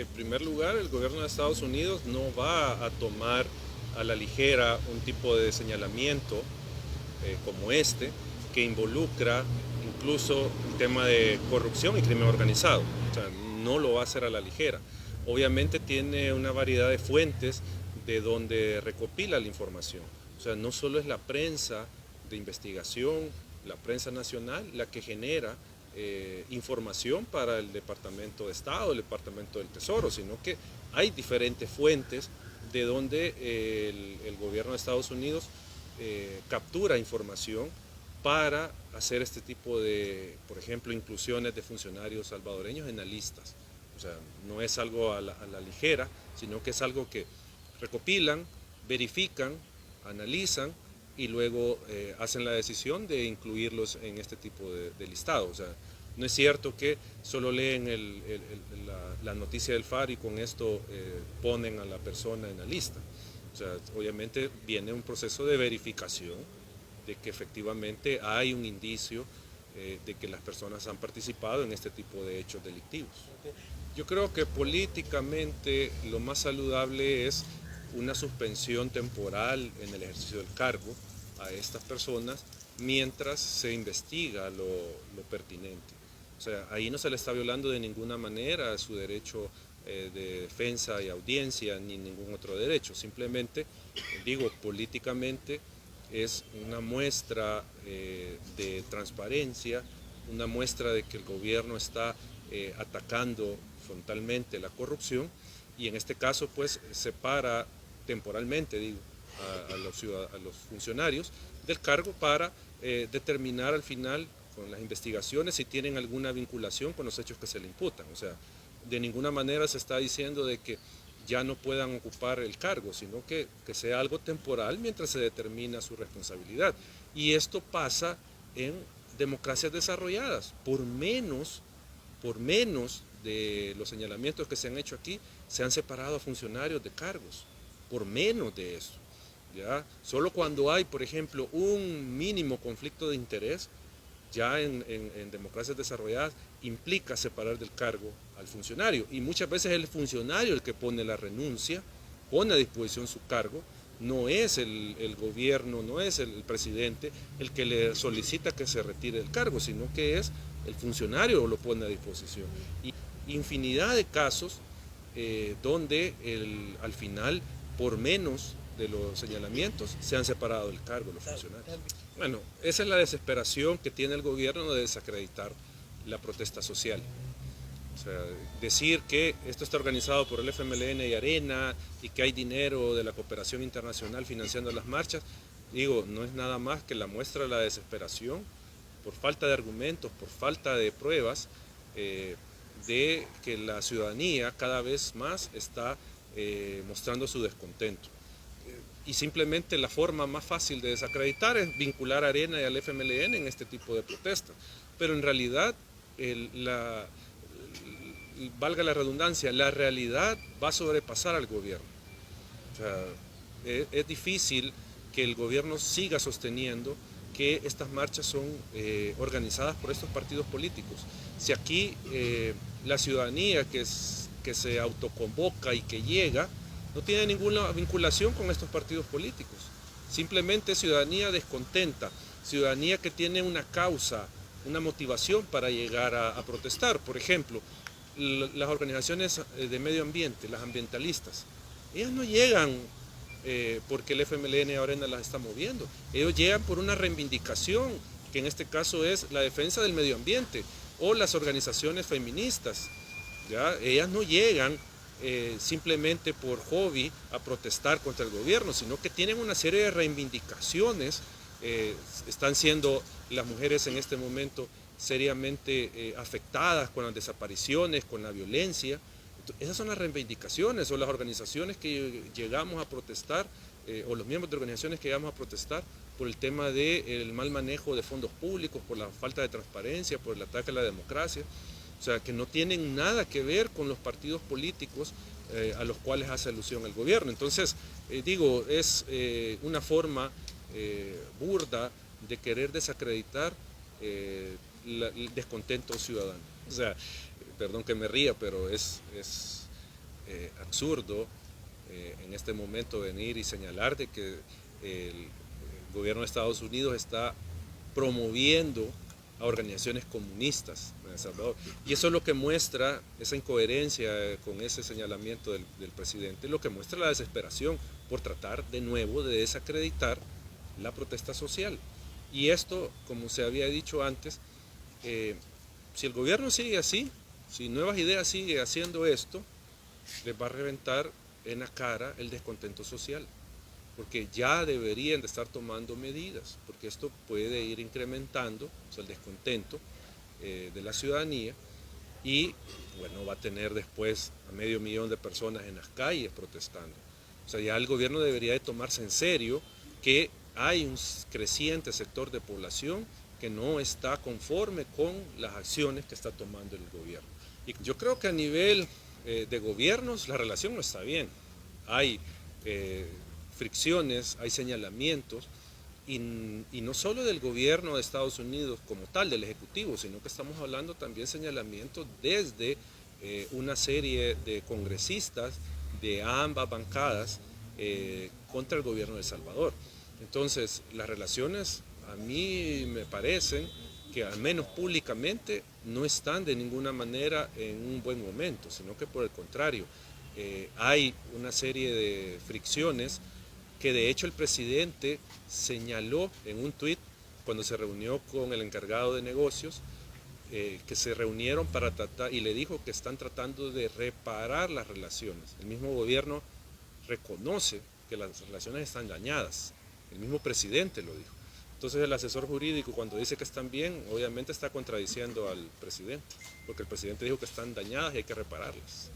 en primer lugar, el gobierno de Estados Unidos no va a tomar a la ligera un tipo de señalamiento como este, que involucra incluso el tema de corrupción y crimen organizado. O sea, no lo va a hacer a la ligera. Obviamente tiene una variedad de fuentes de donde recopila la información. O sea, no solo es la prensa de investigación, la prensa nacional, la que genera información para el Departamento de Estado, el Departamento del Tesoro, sino que hay diferentes fuentes de donde el gobierno de Estados Unidos captura información para hacer este tipo de, por ejemplo, inclusiones de funcionarios salvadoreños en las listas. O sea, no es algo a la ligera, sino que es algo que recopilan, verifican, analizan y luego hacen la decisión de incluirlos en este tipo de listado. O sea, no es cierto que solo leen la noticia del FAR y con esto ponen a la persona en la lista. O sea, obviamente viene un proceso de verificación de que efectivamente hay un indicio de que las personas han participado en este tipo de hechos delictivos. Yo creo que políticamente lo más saludable es una suspensión temporal en el ejercicio del cargo a estas personas mientras se investiga lo pertinente. O sea, ahí no se le está violando de ninguna manera su derecho de defensa y audiencia ni ningún otro derecho. Simplemente, digo, políticamente es una muestra de transparencia, una muestra de que el gobierno está atacando frontalmente la corrupción y en este caso pues separa temporalmente, digo, a los funcionarios del cargo para determinar al final con las investigaciones si tienen alguna vinculación con los hechos que se le imputan. O sea, de ninguna manera se está diciendo de que ya no puedan ocupar el cargo, sino que sea algo temporal mientras se determina su responsabilidad. Y esto pasa en democracias desarrolladas. Por menos de los señalamientos que se han hecho aquí, se han separado a funcionarios de cargos. Por menos de eso. ¿Ya? Solo cuando hay, por ejemplo, un mínimo conflicto de interés, ya en democracias desarrolladas, implica separar del cargo al funcionario. Y muchas veces es el funcionario el que pone la renuncia, pone a disposición su cargo, no es el gobierno, no es el presidente el que le solicita que se retire del cargo, sino que es el funcionario lo pone a disposición. Y infinidad de casos donde al final, por menos de los señalamientos, se han separado del cargo los funcionarios. Bueno, esa es la desesperación que tiene el gobierno de desacreditar la protesta social. O sea, decir que esto está organizado por el FMLN y Arena y que hay dinero de la cooperación internacional financiando las marchas, digo, no es nada más que la muestra de la desesperación por falta de argumentos, por falta de pruebas, de que la ciudadanía cada vez más está mostrando su descontento. Y simplemente la forma más fácil de desacreditar es vincular a Arena y al FMLN en este tipo de protestas. Pero en realidad, valga la redundancia, la realidad va a sobrepasar al gobierno. O sea, es difícil que el gobierno siga sosteniendo que estas marchas son organizadas por estos partidos políticos. Si aquí la ciudadanía que se autoconvoca y que llega, no tiene ninguna vinculación con estos partidos políticos. Simplemente ciudadanía descontenta, ciudadanía que tiene una causa, una motivación para llegar a protestar. Por ejemplo, las organizaciones de medio ambiente, las ambientalistas, ellas no llegan porque el FMLN ahora las está moviendo. Ellos llegan por una reivindicación, que en este caso es la defensa del medio ambiente, o las organizaciones feministas. ¿Ya? Ellas no llegan simplemente por hobby a protestar contra el gobierno, sino que tienen una serie de reivindicaciones. Están siendo las mujeres en este momento seriamente afectadas con las desapariciones, con la violencia. Esas son las reivindicaciones o las organizaciones que llegamos a protestar o los miembros de organizaciones que llegamos a protestar por el tema del mal manejo de fondos públicos, por la falta de transparencia, por el ataque a la democracia. O sea, que no tienen nada que ver con los partidos políticos a los cuales hace alusión el gobierno. Entonces, digo, es una forma burda de querer desacreditar el descontento ciudadano. O sea, perdón que me ría, pero es absurdo en este momento venir y señalar de que el gobierno de Estados Unidos está promoviendo a organizaciones comunistas en El Salvador. Y eso es lo que muestra esa incoherencia con ese señalamiento del presidente, lo que muestra la desesperación por tratar de nuevo de desacreditar la protesta social. Y esto, como se había dicho antes, si el gobierno sigue así, si Nuevas Ideas sigue haciendo esto, les va a reventar en la cara el descontento social, porque ya deberían de estar tomando medidas, porque esto puede ir incrementando, o sea, el descontento de la ciudadanía, y bueno, va a tener después a 500.000 de personas en las calles protestando. O sea, ya el gobierno debería de tomarse en serio que hay un creciente sector de población que no está conforme con las acciones que está tomando el gobierno. Y yo creo que a nivel de gobiernos la relación no está bien. Hay fricciones, hay señalamientos, y no solo del gobierno de Estados Unidos como tal, del Ejecutivo, sino que estamos hablando también señalamientos desde una serie de congresistas de ambas bancadas contra el gobierno de El Salvador. Entonces, las relaciones a mí me parecen que al menos públicamente no están de ninguna manera en un buen momento, sino que por el contrario, hay una serie de fricciones que de hecho el presidente señaló en un tuit cuando se reunió con el encargado de negocios, que se reunieron para tratar, y le dijo que están tratando de reparar las relaciones. El mismo gobierno reconoce que las relaciones están dañadas, el mismo presidente lo dijo. Entonces el asesor jurídico cuando dice que están bien, obviamente está contradiciendo al presidente, porque el presidente dijo que están dañadas y hay que repararlas.